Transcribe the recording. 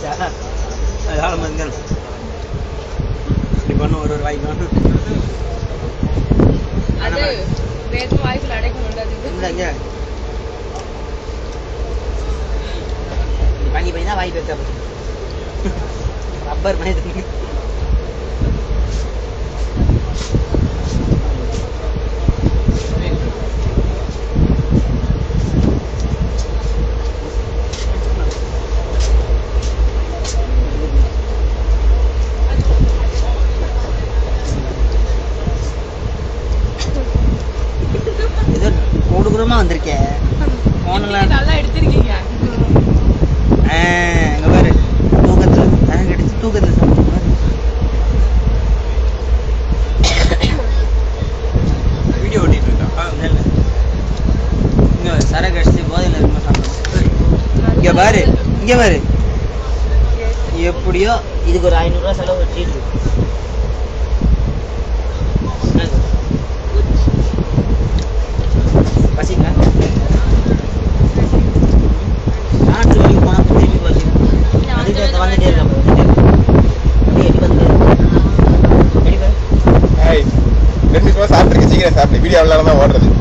ஆயிடுச்சா அதனால மங்கள் இப்படி பண்ண ஒரு வாய்க்கு அது வேகம் வாய்க்குள்ள அடைக்க முடியாது பண்ணி பண்ணி தான் வாய்ப்பு வைக்க ரப்பர் மாதிரி ஏதோ கொடுக்குறமா வந்திருக்கேன் போனலாம் நல்லா எடுத்திருக்கீங்க அங்க பாரு தூக்கத்துல எனக்கு அடிச்சு தூக்கத்துல வீடியோ ஓட்டிட்டு இருக்கா இல்ல இங்க சரக்கு அடிச்சு போதையில இருக்க மாட்டாங்க இங்க பாரு எப்படியோ இதுக்கு ஒரு 500 ரூபாய் செலவு வச்சிட்டு பசிங்களா நாட்டு வரைக்கும் போனா திரும்பி பசி அதுக்கு வந்துட்டே இருக்க ரெண்டு நிமிஷமா சாப்பிட்டு சீக்கிரம் சாப்பிட்டு வீடியோ தான் ஓடுறது